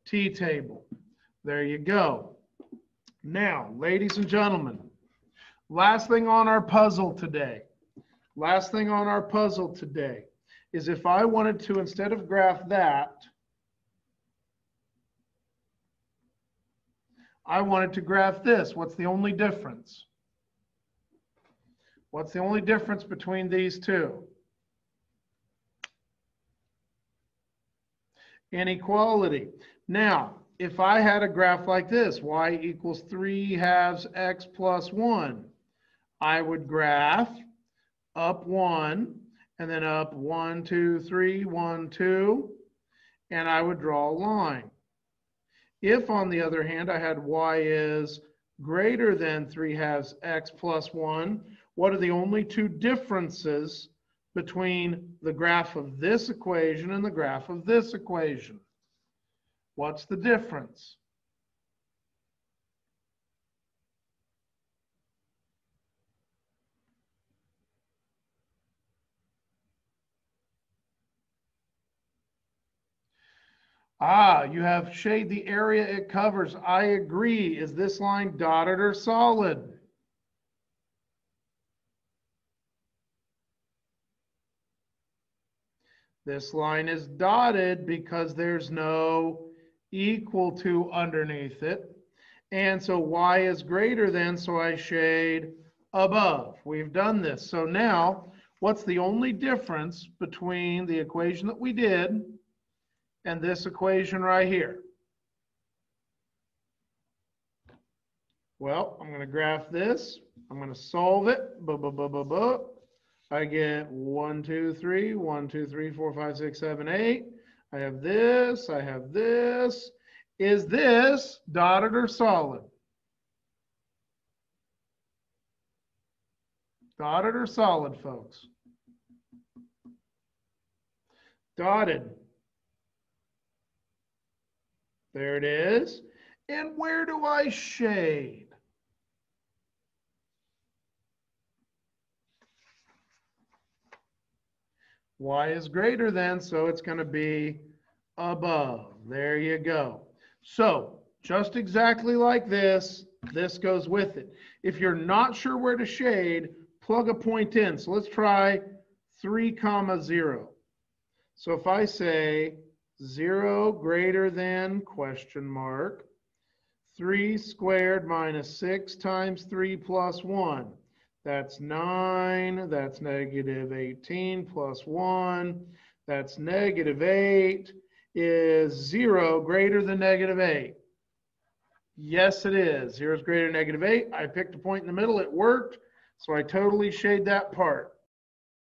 t-table. There you go. Now, ladies and gentlemen, last thing on our puzzle today. Last thing on our puzzle today is if I wanted to, instead of graph that, I wanted to graph this. What's the only difference? What's the only difference between these two? Inequality. Now, if I had a graph like this, y equals 3/2 x plus 1, I would graph up 1, and then up 1, 2, 3, 1, 2, and I would draw a line. If, on the other hand, I had y is greater than 3/2 x plus 1, what are the only two differences between the graph of this equation and the graph of this equation? What's the difference? You have shade the area it covers. I agree. Is this line dotted or solid? This line is dotted because there's no equal to underneath it. And so y is greater than, so I shade above. We've done this. So now, what's the only difference between the equation that we did and this equation right here? Well, I'm going to graph this. I'm going to solve it. I get 1, 2, 3, 1, 2, 3, 4, 5, 6, 7, 8. I have this. I have this. Is this dotted or solid? Dotted or solid, folks? Dotted. There it is. And where do I shade? Y is greater than, so it's going to be above. There you go. So just exactly like this, this goes with it. If you're not sure where to shade, plug a point in. So let's try 3, 0. So if I say 0 greater than question mark 3 squared minus 6 times 3 plus 1. That's 9. That's negative 18 plus 1. That's negative 8. Is 0 greater than negative 8? Yes, it is. 0 is greater than negative 8. I picked a point in the middle. It worked. So I totally shade that part.